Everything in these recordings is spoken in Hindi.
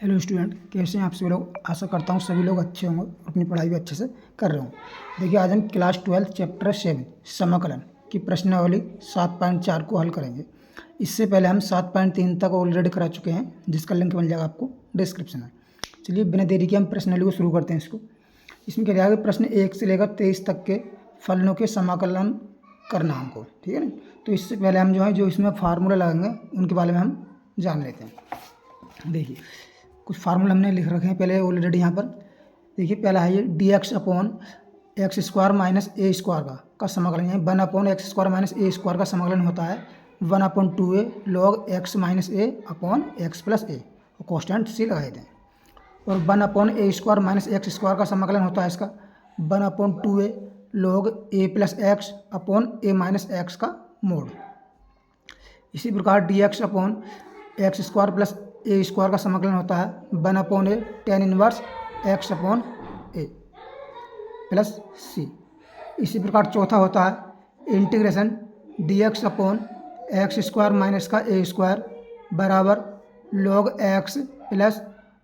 हेलो स्टूडेंट, कैसे हैं आप सभी लोग। आशा करता हूँ सभी लोग अच्छे होंगे, अपनी पढ़ाई भी अच्छे से कर रहे होंगे। देखिए, आज हम क्लास 12 चैप्टर 7 समाकलन की प्रश्नावली 7.4 को हल करेंगे। इससे पहले हम 7.3 तक ऑलरेडी करा चुके हैं, जिसका लिंक मिल जाएगा आपको डिस्क्रिप्शन में। चलिए बिना देरी के हम प्रश्नावली को शुरू करते हैं। इसमें क्या जाएगा, प्रश्न 1 से लेकर 23 तक के फलनों के समाकलन करना हमको, ठीक है ना। तो इससे पहले हम जो इसमें फार्मूला लगाएंगे उनके बारे में हम जान लेते हैं। देखिए, कुछ फार्मूला हमने लिख रखे हैं पहले ऑलरेडी यहाँ पर। देखिए, पहला है ये dx upon x square minus a square का समाकलन है। 1 upon x square minus a square का समाकलन होता है 1 upon 2a log x minus a upon x plus a, और कॉन्स्टेंट सी लगाए थे। और 1 upon a square minus x square का समाकलन होता है इसका 1 upon 2a log a plus x upon a minus x का मोड। इसी प्रकार dx upon x square plus a square का समाकलन होता है 1 upon A ten inverse x upon a plus सी। इसी प्रकार चौथा होता है integration dx upon x square minus का ए स्क्वायर बराबर लॉग एक्स प्लस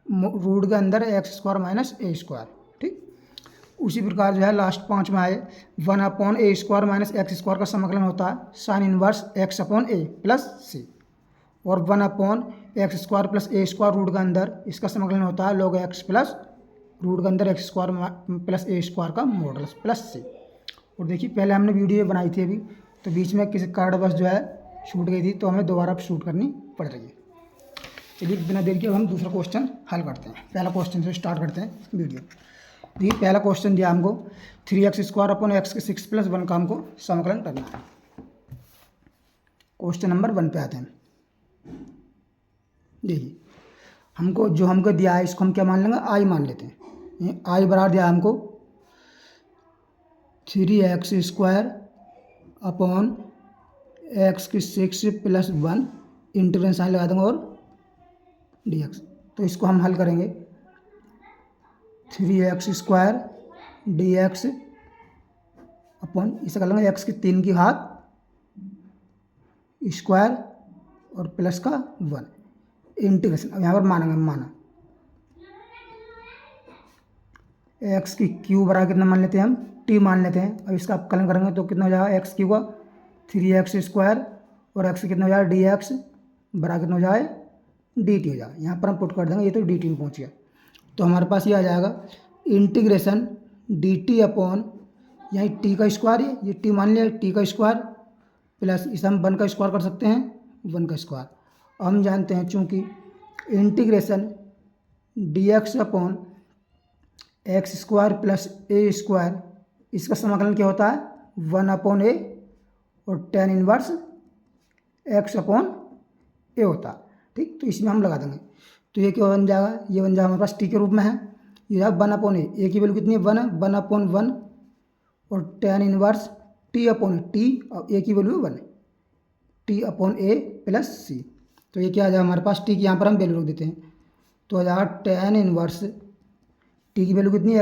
रूट के अंदर x square minus a square, ठीक। उसी प्रकार जो है लास्ट 5 में आए 1 upon a square minus x square का समाकलन होता है sine inverse x upon a plus सी। और 1 upon x square plus a square root के अंदर इसका समाकलन होता है लॉग एक्स प्लस रूट के अंदर x square plus a square का मॉडुलस प्लस सी। और देखिए, पहले हमने वीडियो बनाई थी अभी, तो बीच में किसी कारण बस जो है छूट गई थी, तो हमें दोबारा शूट करनी पड़ रही है। चलिए बिना देर के अब हम दूसरा क्वेश्चन हल करते हैं। पहला क्वेश्चन से स्टार्ट करते हैं वीडियो। देखिए, पहला क्वेश्चन दिया हमको 3x स्क्वायर अपॉन एक्स के 6 + 1 का हमको समाकलन करना है। क्वेश्चन नंबर 1 पे आते हैं। देखिए, हमको दिया है, इसको हम क्या मान लेंगे, आई मान लेते हैं। आई बराबर दिया हमको 3x स्क्वायर अपॉन एक्स की 6 + 1 इंटीग्रेशन साइन लगा देंगे और dx। तो इसको हम हल करेंगे 3x स्क्वायर dx अपॉन इसे कर लेंगे एक्स की 3 की घात स्क्वायर और प्लस का 1 इंटीग्रेशन। अब यहाँ पर माना एक्स की क्यू बराबर कितना मान लेते हैं, हम टी मान लेते हैं। अब इसका अपकलन करेंगे तो कितना हो जाएगा, एक्स क्यू का 3x स्क्वायर और एक्स कितना हो जाएगा dx बराबर कितना हो जाएगा dt हो जाएगा। यहाँ पर हम पुट कर देंगे, ये तो dt में पहुँच गया। तो हमारे पास ये आ जाएगा इंटीग्रेशन dt अपॉन यहाँ टी का स्क्वायर है, ये टी मान लिया टी का स्क्वायर प्लस इसे हम 1 का स्क्वायर कर सकते हैं 1 का स्क्वायर। हम जानते हैं चूँकि integration dx upon x square plus a square इसका समाकलन क्या होता है 1 अपॉन ए और tan inverse x upon a होता है, ठीक। तो इसमें हम लगा देंगे, तो ये क्या बन जाएगा, ये बन जाएगा हमारे पास टी के रूप में है। ये है 1 अपॉन ए की वैल्यू कितनी है 1 है, 1 अपॉन 1 और tan inverse T upon T और ए की value 1 T upon a plus सी। तो ये क्या आ जाएगा हमारे पास, टी की यहाँ पर हम वैल्यू रख देते हैं, तो आ जाएगा टेन इनवर्स टी की वैल्यू कितनी है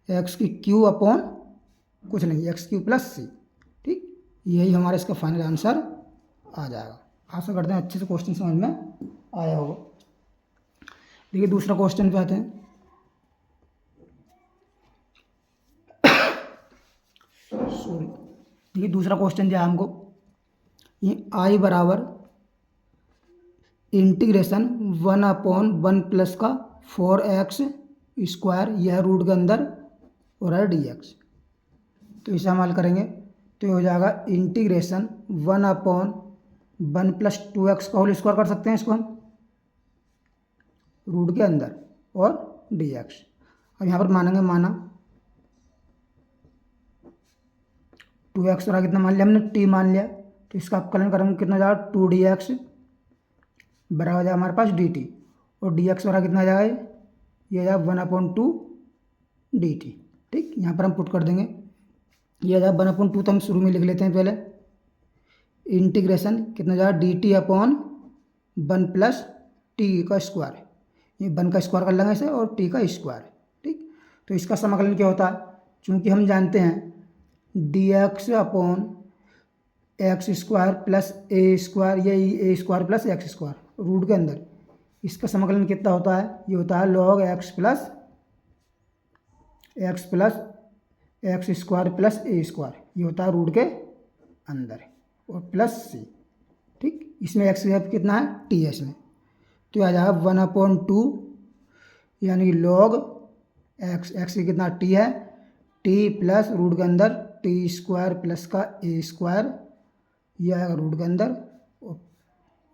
एक्स की क्यू अपॉन कुछ नहीं एक्स क्यू प्लस सी, ठीक। यही हमारा इसका फाइनल आंसर आ जाएगा। आशा करते हैं अच्छे से क्वेश्चन समझ में आया होगा। देखिए, दूसरा क्वेश्चन पे आते हैं। सॉरी, देखिए दूसरा क्वेश्चन दिया हमको, ये आई बराबर इंटीग्रेशन 1 अपॉन 1 प्लस का 4x स्क्वायर, यह रूट के अंदर और है dx। तो इसे हम हल करेंगे तो ये हो जाएगा इंटीग्रेशन 1 अपॉन 1 प्लस 2x का होल स्क्वायर कर सकते हैं इसको हम रूट के अंदर और dx। अब यहाँ पर माना 2x और कितना मान लिया हमने, t मान लिया, तो इसका अपकलन करेंगे कितना जाएगा 2dx बराबर हो जाएगा हमारे पास dt और dx वाला कितना आ जाएगा, ये जाएगा 1 अपॉन 2 dt, ठीक। यहाँ पर हम पुट कर देंगे, ये आ जाएगा 1 अपॉन 2, तो हम शुरू में लिख लेते हैं पहले इंटीग्रेशन कितना जाएगा dt अपॉन 1 प्लस टी का स्क्वायर, ये 1 का स्क्वायर कर लेंगे इसे और टी का स्क्वायर, ठीक। तो इसका समाकलन क्या होता है, चूँकि हम जानते हैं dx upon x square plus a square, ये a square plus x square root के अंदर इसका समाकलन कितना होता है, ये होता है log x plus x square plus a square, ये होता है रूट के अंदर और प्लस सी। ठीक, इसमें एक्स कितना है, टी है इसमें, तो आ जाएगा 1/2 यानी कि log एक्स कितना टी है, टी प्लस रूट के अंदर टी स्क्वायर प्लस का ए स्क्वायर, यह आएगा रूट के अंदर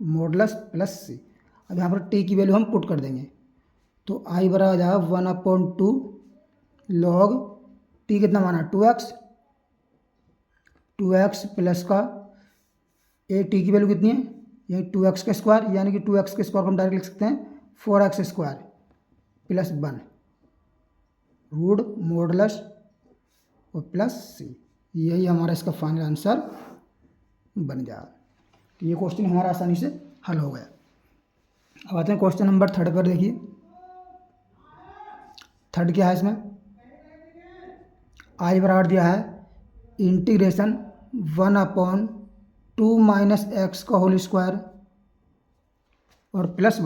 मॉडुलस प्लस सी। अब यहाँ पर टी की वैल्यू हम पुट कर देंगे, तो आई बराबर आ जाएगा 1/2 log टी कितना माना 2x प्लस का ए, टी की वैल्यू कितनी है, यही 2x का स्क्वायर, यानी कि 2x के स्क्वायर को हम डायरेक्ट लिख सकते हैं 4x square plus 1 root modulus और प्लस सी। यही हमारा इसका फाइनल आंसर बन जाएगा। तो ये क्वेश्चन हमारा आसानी से हल हो गया। अब आते हैं क्वेश्चन नंबर 3 पर। देखिए थर्ड क्या है, इसमें आई बराबर दिया है इंटीग्रेशन 1/2 माइनस एक्स का होल स्क्वायर और प्लस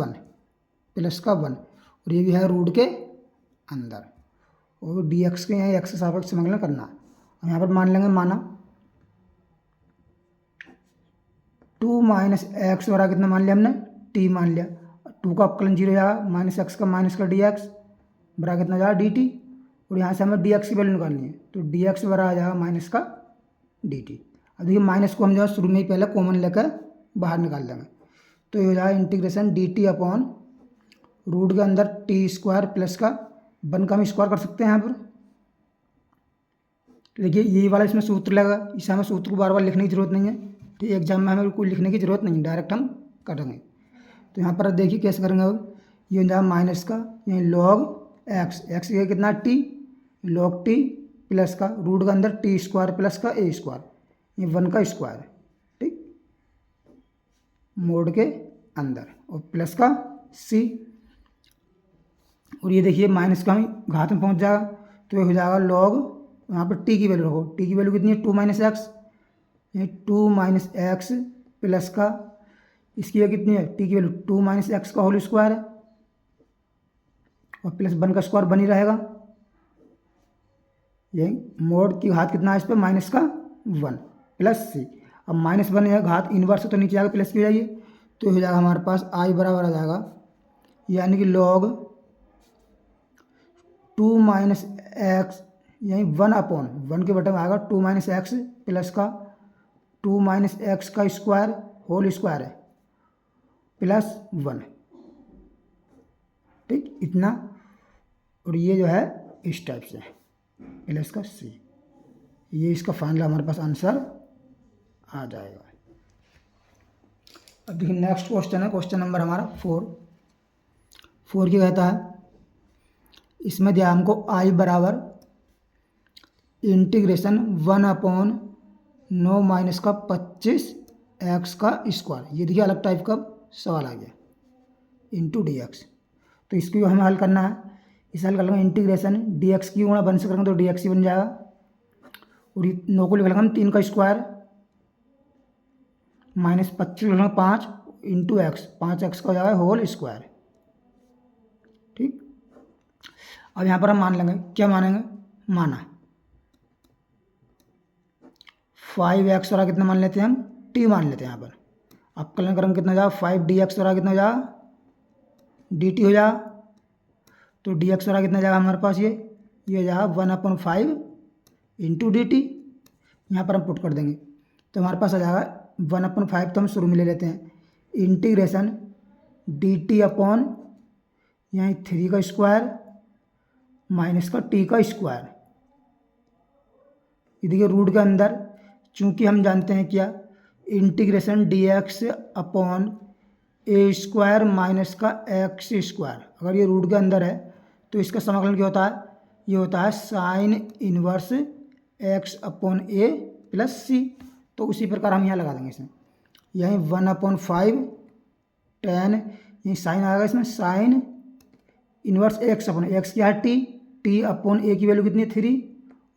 का 1 और ये भी है रूट के अंदर और डी एक्स के यहाँ एक्स के सापेक्ष समाकलन करना। हम यहाँ पर मान लेंगे, माना 2 माइनस एक्स बराबर कितना मान लिया हमने, टी मान लिया, 2 का अपकलन 0 जाएगा, माइनस का डी एक्स बराबर कितना जाएगा डी टी, और यहाँ से हमें डी एक्स की वैल्यू निकालनी है, तो डी एक्स बराबर आ जाएगा माइनस का डी टी। अब देखिए माइनस को हम जो है शुरू में ही पहले कॉमन लेकर बाहर निकाल देंगे, तो ये हो जाएगा integration d t upon root के अंदर टी स्क्वायर प्लस का 1 का हम स्क्वायर कर सकते हैं यहाँ पर। तो देखिए यही वाला इसमें सूत्र लगा, इसे हमें सूत्र को बार बार लिखने की जरूरत नहीं है, तो एग्जाम में हमें कोई लिखने की जरूरत नहीं, डायरेक्ट हम करेंगे। तो यहाँ पर देखिए कैसे करेंगे, अब ये हो जाएगा माइनस का यानी log एक्स ये कितना टी, log टी प्लस का रूट के अंदर टी स्क्वायर प्लस का ए स्क्वायर, ये 1 का स्क्वायर, ठीक, मोड के अंदर और प्लस का सी, और ये देखिए माइनस का हम घात में पहुंच जाएगा, तो ये हो जाएगा log, यहाँ पर टी की वैल्यू रखो, टी की वैल्यू कितनी है 2 माइनस एक्स, ये 2 माइनस एक्स प्लस का इसकी ये कितनी है, टी की वैल्यू 2 माइनस एक्स का होल स्क्वायर है और प्लस 1 का स्क्वायर बनी रहेगा, यही मोड की घात कितना है इस पर माइनस का 1 प्लस सी। अब -1 है घात इनवर्स तो नीचे आएगा प्लस की हो जाइए, तो हो जाएगा हमारे पास आई बराबर आ जाएगा यानी कि log 2 माइनस एक्स यही 1/1 के बटे में आएगा 2 माइनस एक्स प्लस का 2 माइनस एक्स का स्क्वायर होल स्क्वायर है प्लस 1, ठीक, इतना, और ये जो है इस टाइप से प्लस का सी, ये इसका फाइनल हमारे पास आंसर आ जाएगा। अब देखिए नेक्स्ट क्वेश्चन है, क्वेश्चन नंबर हमारा 4 क्या कहता है, इसमें दिया हमको आई बराबर इंटीग्रेशन 1/9 माइनस का 25 एक्स का स्क्वायर, ये देखिए अलग टाइप का सवाल आ गया, इंटू डी एक्स। तो इसको हमें हल करना है, इसे हल कर लेंगे इंटीग्रेशन डी एक्स की गुणा 1 से करेंगे तो डी एक्स ही बन जाएगा, और 9 को लिख लेंगे हम 3 का स्क्वायर माइनस 25 लिख लेंगे 5 इंटू एक्स, 5 एक्स का हो जाएगा होल स्क्वायर, ठीक। अब यहाँ पर हम मान लेंगे, क्या मानेंगे, माना 5x वाला कितना मान लेते हैं हम, t मान लेते हैं यहाँ पर। अब कलन करेंगे कितना जाएगा 5dx वाला कितना जाएगा dt हो जाएगा, तो dx वाला कितना जाएगा हमारे पास, ये जाएगा 1/5 इंटू डी टी, यहाँ पर हम पुट कर देंगे तो हमारे पास आ जाएगा 1/5, तो हम शुरू में ले लेते हैं इंटीग्रेशन डी टी अपॉन यहाँ 3 का स्क्वायर माइनस का t का स्क्वायर, ये देखिए रूट के अंदर, चूँकि हम जानते हैं क्या integration D x upon a square minus का एक्स स्क्वायर, अगर ये रूट के अंदर है तो इसका समाकलन क्या होता है, ये होता है sine inverse x upon a plus सी। तो उसी प्रकार हम यहाँ लगा देंगे इसमें, यहीं 1/5 tan, यही साइन आएगा इसमें sine inverse x upon x क्या है टी अपॉन ए की वैल्यू कितनी है 3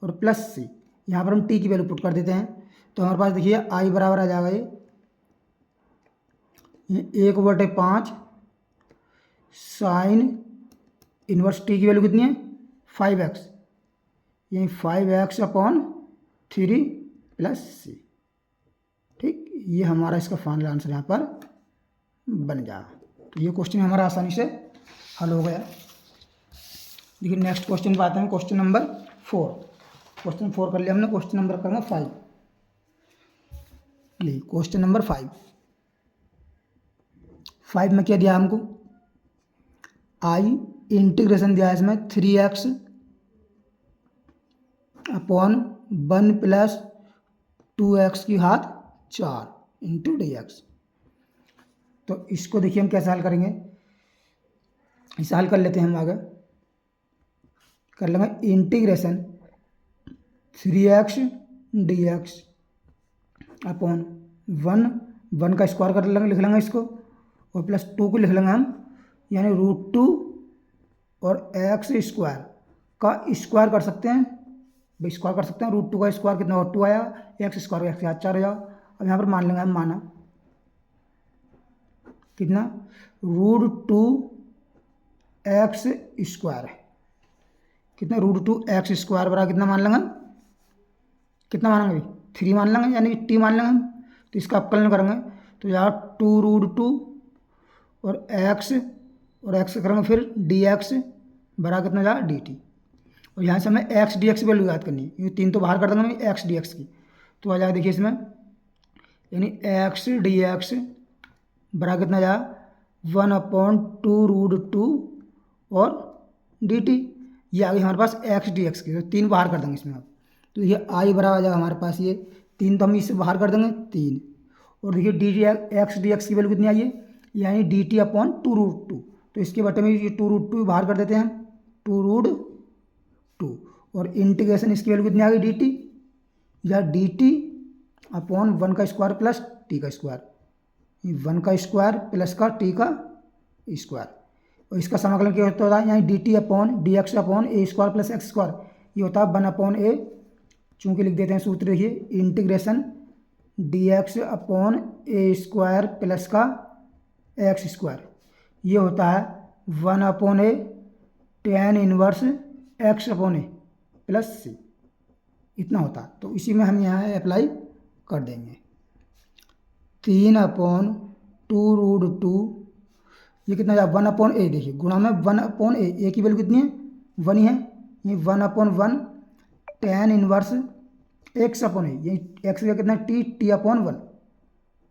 और प्लस सी, यहाँ पर हम टी की वैल्यू पुट कर देते हैं, तो हमारे पास देखिए आई बराबर आ जाएगा ये 1/5 साइन इनवर्स टी की वैल्यू कितनी है 5x, यही 5x अपॉन 3 प्लस सी। ठीक, ये हमारा इसका फाइनल आंसर यहाँ पर बन जाएगा। तो ये क्वेश्चन हमारा आसानी से हल हो गया। देखिए नेक्स्ट क्वेश्चन पे आते हैं, क्वेश्चन नंबर 4। क्वेश्चन 4 कर लिया हमने, क्वेश्चन नंबर करना 5। लिए क्वेश्चन नंबर 5 में क्या दिया हमको, आई इंटीग्रेशन दिया है इसमें 3x अपॉन 1 प्लस 2x की घात 4 इंटू डी एक्स। तो इसको देखिए हम कैसे हल करेंगे, इसे हल कर लेते हैं हम। आगे कर लेंगे इंटीग्रेशन 3x dx अपॉन 1 का स्क्वायर कर लेंगे, लिख लेंगे इसको, और प्लस 2 को लिख लेंगे हम, यानी √2 और x स्क्वायर का स्क्वायर कर सकते हैं, भाई स्क्वायर कर सकते हैं। √2 का स्क्वायर कितना और 2 आया, x स्क्वायर x 4 हो जाओ। अब यहाँ पर मान लेंगे हम, माना कितना √2 x स्क्वायर है, कितना √2 x स्क्वायर बराबर कितना मान लेंगे, कितना मानेंगे भाई 3 मान लेंगे, यानी t मान लेंगे हम। तो इसका अवकलन करेंगे तो यार 2√2 और x करेंगे फिर dx बराबर कितना जाएगा dt। और यहाँ से हमें x dx की वैल्यू याद करनी है, ये 3 तो बाहर कर देंगे x dx की, तो आ जाएगा देखिए इसमें, यानी x dx बराबर कितना जाएगा 1/2√2 और dt। ये आ गई हमारे पास x dx की, तो 3 बाहर कर देंगे इसमें। अब तो ये आई बराबर आ जाएगा हमारे पास, ये 3 तो हम इससे बाहर कर देंगे 3, और देखिए x dx की वैल्यू कितनी आई है, यानी dt अपॉन 2√2। तो इसके बटे में ये 2√2 बाहर कर देते हैं, 2√2, और इंटीग्रेशन इसकी वैल्यू कितनी आ गई dt, या dt अपॉन 1 का स्क्वायर प्लस t का स्क्वायर, 1 का स्क्वायर प्लस का t का स्क्वायर। और इसका समाकलन क्या होता है, यानी dt upon dx upon a square plus x square, ये होता है 1/a। चूँकि लिख देते हैं सूत्र, देखिए integration dx upon a square plus का एक्स स्क्वायर, ये होता है 1/a tan inverse x upon a plus c, इतना होता है। तो इसी में हम यहाँ अप्लाई कर देंगे 3/2√2, ये कितना जाए 1/a, देखिए गुणा में 1/a, ए की वैल्यू कितनी है 1 ही है, ये 1/1 tan इनवर्स x अपॉन ए, ये x का कितना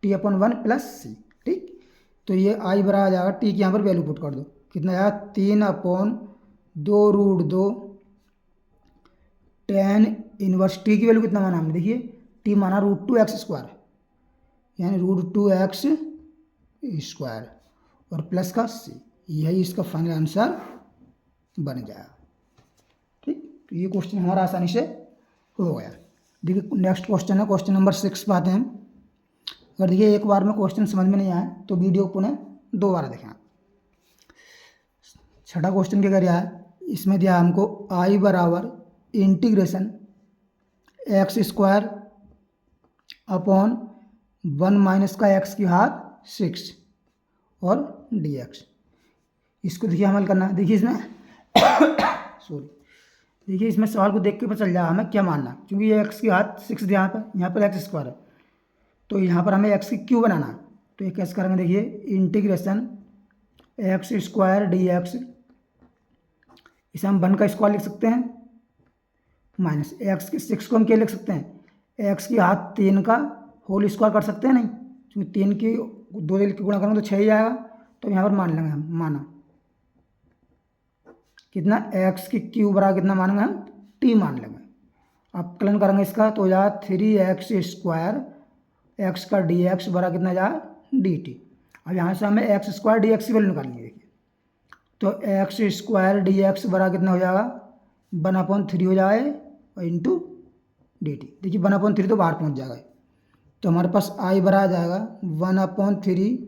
t/1 प्लस सी। ठीक, तो ये आई बराबर आ जाएगा, टी की यहाँ पर वैल्यू पुट कर दो, कितना आया 3/2√2 tan इनवर्स टी की वैल्यू कितना माना हमने, देखिए टी माना √2x स्क्वायर, यानी √2x स्क्वायर और प्लस का सी, यही इसका फाइनल आंसर बन जाएगा। ठीक, तो ये क्वेश्चन हमारा आसानी से हो गया। देखिए नेक्स्ट क्वेश्चन है, क्वेश्चन नंबर 6 पे आते हैं। अगर देखिए एक बार में क्वेश्चन समझ में नहीं आए तो वीडियो पुनः 2 बार देखें। छठा क्वेश्चन क्या कर रहा है, इसमें दिया हमको आई बराबर integration x square upon 1 minus का x की घात 6 और dx। इसको देखिए हल करना है। देखिए इसमें सॉरी, देखिए इसमें सवाल को देख के पता चल जाएगा हमें क्या मानना, क्योंकि ये x की घात 6 यहाँ पर x स्क्वायर है, तो यहाँ पर हमें x की क्यू बनाना है। तो ये कैसे करेंगे, देखिए इंटीग्रेशन x स्क्वायर dx, इसे हम 1 का स्क्वायर लिख सकते हैं, माइनस x के 6 को हम क्या लिख सकते हैं, x की घात 3 का होल स्क्वायर कर सकते हैं नहीं, क्योंकि 3 की 2 के गुणा करेंगे तो 6 ही आएगा। तो यहाँ पर मान लेंगे हम, माना कितना x की क्यू बराबर कितना मानेंगे हम t मान लेंगे। अब कलन करेंगे इसका तो जा 3x स्क्वायर x का dx बराबर कितना जा dt। अब यहाँ से हमें x स्क्वायर dx की वैल्यू निकालनी है। देखिए तो x स्क्वायर dx बराबर कितना हो जाएगा 1/3 हो जाए और इंटू dt। देखिए 1/3 तो बाहर पहुँच जाएगा, तो हमारे पास आई बराबर आ जाएगा 1/3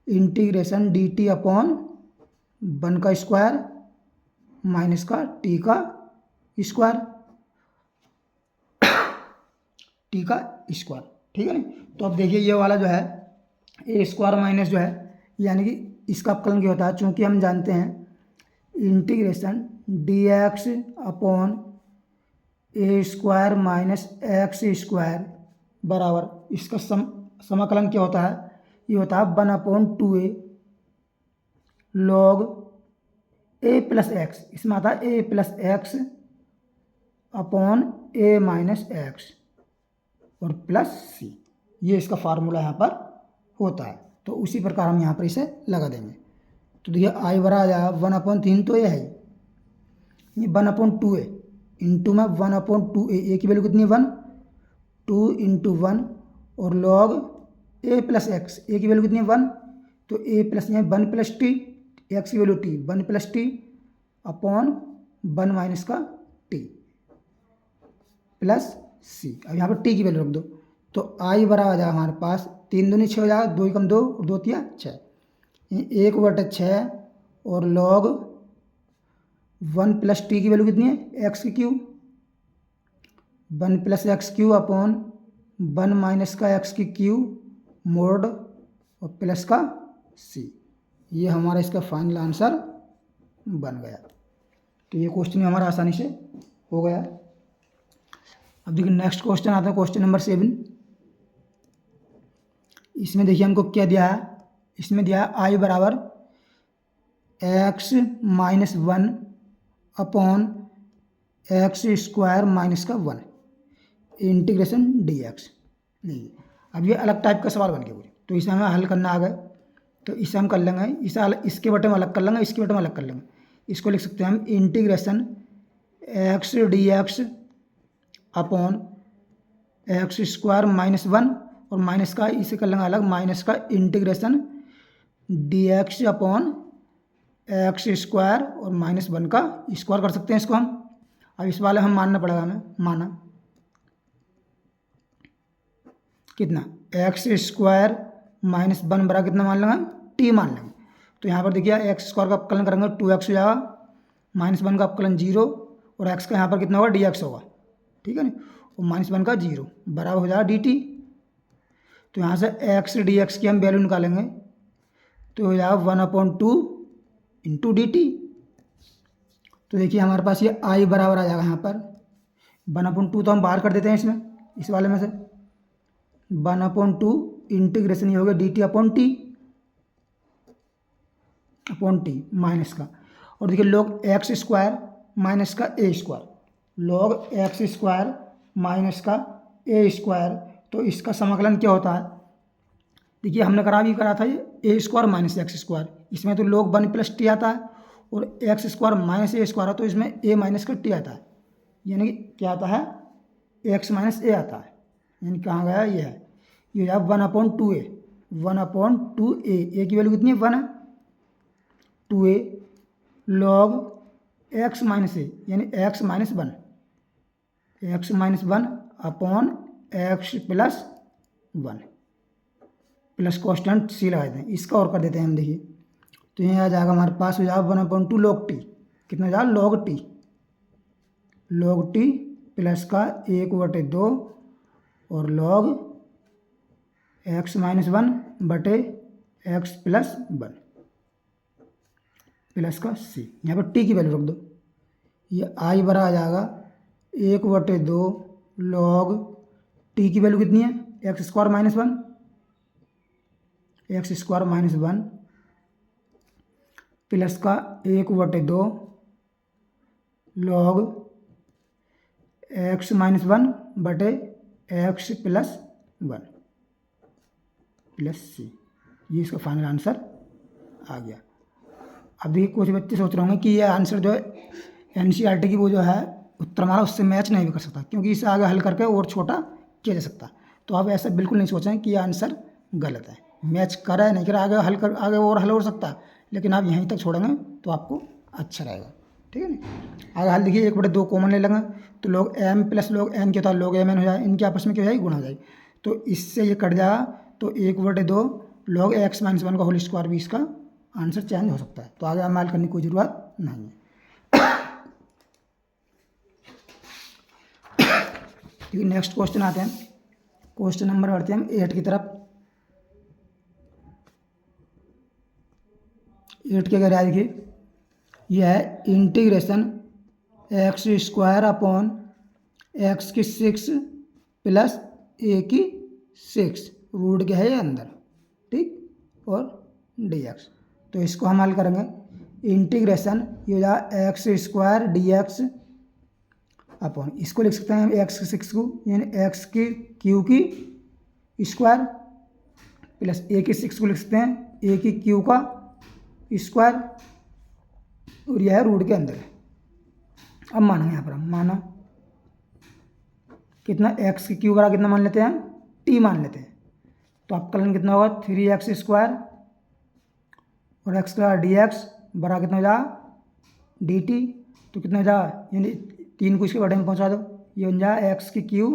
इंटीग्रेशन dt अपॉन 1 का स्क्वायर माइनस का t का स्क्वायर, t का स्क्वायर। ठीक है ना। तो अब देखिए ये वाला जो है ए स्क्वायर माइनस जो है, यानी कि इसका अवकलन क्या होता है, चूँकि हम जानते हैं integration dx upon a square minus x square बराबर इसका समाकलन क्या होता है, ये होता है 1/2a log a plus x, इसमें आता है a plus x upon a minus x और प्लस सी, ये इसका फार्मूला यहाँ पर होता है। तो उसी प्रकार हम यहाँ पर इसे लगा देंगे। तो देखिए आई बराबर आ जाएगा 1/3 तो ये है, ये 1/2a इंटू में 1/2a, ए की वैल्यू कितनी है 1, 2 इंटू 1 और लॉग a प्लस एक्स, ए की वैल्यू कितनी है 1, तो a प्लस यहाँ 1 प्लस टी, एक्स की value t 1 plus T upon 1 minus का t प्लस सी। अब यहाँ पर t की वैल्यू रख दो, तो आई बराबर आ जाएगा हमारे पास 3 दूनी 6 हो जाएगा, 2 कम 2 और 2 तिया 6, 1/6 और लॉग 1 प्लस टी की वैल्यू कितनी है एक्स की Q, 1 plus x Q upon 1 minus का एक्स की क्यू मोड और प्लस का सी। ये हमारा इसका फाइनल आंसर बन गया। तो ये क्वेश्चन हमारा आसानी से हो गया। अब देखिए नेक्स्ट क्वेश्चन आता है, क्वेश्चन नंबर 7। इसमें देखिए हमको क्या दिया है, इसमें दिया है आई बराबर x-1 upon x square minus का 1 इंटीग्रेशन dx। नहीं, अब ये अलग टाइप का सवाल बन गया पूरी, तो इसे हमें हल करना आ गया। तो इसे हम कर लेंगे, इसे इसके बटे में अलग कर लेंगे, इसके बटे में अलग कर लेंगे। इसको लिख सकते हैं हम integration x dx upon x square minus 1 और माइनस का इसे कर लेंगे अलग, माइनस का integration dx upon x square और -1 का स्क्वायर कर सकते हैं इसको हम। अब इस वाले हम मानना पड़ेगा हमें, माना कितना एक्स स्क्वायर -1 बराबर कितना मान लेंगे, t मान लेंगे। तो यहाँ पर देखिए एक्स स्क्वायर का अवकलन करेंगे 2x हो जाएगा, -1 का अवकलन 0 और x का यहाँ पर कितना होगा dx होगा, ठीक है ना, और -1 का 0 बराबर हो जाएगा dt। तो यहाँ से x dx की हम वैल्यू निकालेंगे तो हो जाएगा 1/2 इंटू डी टी। तो देखिए हमारे पास ये आई बराबर आ जाएगा यहाँ पर 1/2 तो हम बाहर कर देते हैं इसमें, इस वाले में से 1/2 इंटीग्रेशन ये हो गया d t upon t minus का, और देखिए लॉग एक्स स्क्वायर माइनस का a square, log x square minus का ए स्क्वायर, तो इसका समाकलन क्या होता है, देखिए हमने करा था ये a square minus x square, इसमें तो log 1 प्लस टी आता है और x square minus a square है, तो इसमें ए माइनस का टी आता है, यानी कि क्या आता है एक्स माइनस ए आता है, यानी कहाँ गया ये है, ये है 1/2a, 1/2a, ए की वैल्यू कितनी है 1 है, 2a log x minus a यानी x minus 1 upon x plus 1 plus constant c लगा देते हैं, इसका और कर देते हैं हम। देखिए तो ये आ जाएगा हमारे पास हो जाएगा 1/2 log टी, कितना हो जाएगा log टी प्लस का 1/2 और log एक्स माइनस 1 बटे एक्स प्लस 1 प्लस का सी। यहाँ पर टी की वैल्यू रख दो, ये आई बरा आ जाएगा 1/2 log टी की वैल्यू कितनी है एक्स स्क्वायर माइनस 1 प्लस का 1/2 log एक्स माइनस 1 बटे एक्स प्लस 1 प्लस सी। ये इसका फाइनल आंसर आ गया। अब देखिए कुछ बच्चे सोच रहे होंगे कि ये आंसर जो है एनसीईआरटी की वो जो है उत्तरमाला उससे मैच नहीं भी कर सकता, क्योंकि इसे आगे हल करके और छोटा किया जा सकता। तो आप ऐसा बिल्कुल नहीं सोचें कि ये आंसर गलत है, मैच करा है नहीं करा, आगे हल कर आगे और हल हो सकता है, लेकिन आप यहीं तक छोड़ेंगे तो आपको अच्छा रहेगा, ठीक है ना। आगे हल देखिए 1/2 कॉमन ले लेंगे तो log m plus log n क्या होता है log mn हो जाए, इनके आपस में क्या हो जाएगी गुणा हो जाएगी, तो इससे ये कट जाएगा, तो 1/2 log x माइनस 1 का होल स्क्वायर भी इसका आंसर चेंज हो सकता है। तो आगे हमें हल करने की कोई ज़रूरत नहीं है। ठीक है, नेक्स्ट क्वेश्चन आते हैं, क्वेश्चन नंबर बढ़ते हैं हम 8 की तरफ। 8 के अगर देखिए यह है integration x square upon x की 6 प्लस ए की 6 रूट क्या है अंदर, ठीक, और डी एक्स। तो इसको हम हल करेंगे। इंटीग्रेशन ये हो जाएगा x square D x upon, इसको लिख सकते हैं हम एक्स की 6 को, यानी एक्स की क्यू की स्क्वायर प्लस ए की 6 को लिख सकते हैं ए की क्यू का स्क्वायर, और यह है रूट के अंदर है। अब माना यहाँ पर हम माना कितना एक्स की क्यू बराबर कितना मान लेते हैं हम, टी मान लेते हैं। तो आपका कलन कितना होगा 3x स्क्वायर और एक्स का डी एक्स बराबर कितना हो जाएगा डी टी। तो कितना हो जाएगा, यानी 3 को इसके बड़े में पहुँचा दो, ये बन जाएगा एक्स की क्यू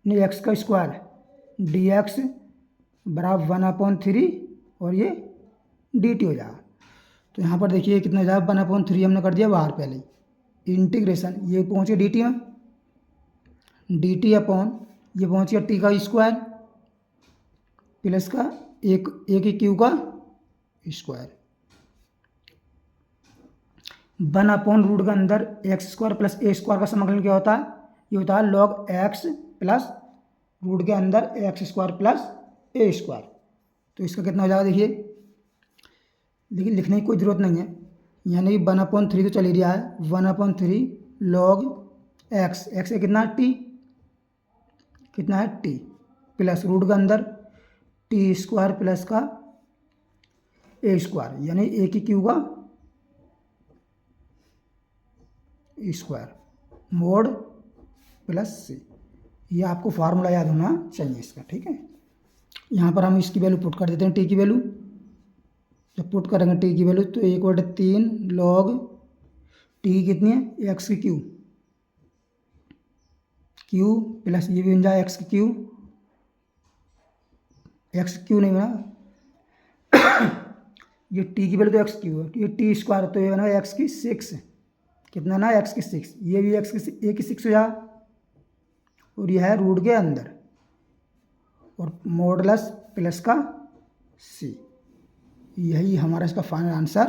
नहीं एक्स का स्क्वायर डी एक्स बराबर 1/3 और ये डी टी हो जाएगा। तो यहाँ पर देखिए कितना हो जाएगा 1/3 हमने कर दिया बाहर पहले, इंटीग्रेशन ये पहुँचे डी टी में, डी टी अपॉन ये पहुँच गया टी का स्क्वायर प्लस का एक की क्यू का स्क्वायर 1/रूट के अंदर x square plus a square का समाकलन क्या होता है, ये होता है लॉग एक्स प्लस रूट के अंदर x square plus a square. तो इसका कितना हो जाएगा देखिए, लेकिन लिखने की कोई ज़रूरत नहीं है, यानी 1/3 तो चल ही रहा है, 1/3 लॉग एक्स, एक्स है कितना टी, कितना है टी प्लस रूट के अंदर टी स्क्वायर प्लस का ए स्क्वायर, यानी ए की क्यू का स्क्वायर मोड प्लस सी। ये आपको फार्मूला याद होना चाहिए इसका, ठीक है। यहाँ पर हम इसकी वैल्यू पुट कर देते हैं, टी की वैल्यू जब पुट करेंगे टी की वैल्यू तो 1/3 लॉग टी कितनी है एक्स की क्यू प्लस ये भी बन जाए एक्स की क्यू, एक्स क्यू नहीं बना ये टी की वैल्यू तो एक्स क्यू है, ये टी स्क्वायर तो ये बना एक्स की 6, कितना ना एक्स की 6, ये भी एक्स की ए की 6 हो जाए, और यह है रूट के अंदर और मॉडुलस प्लस का सी। यही हमारा इसका फाइनल आंसर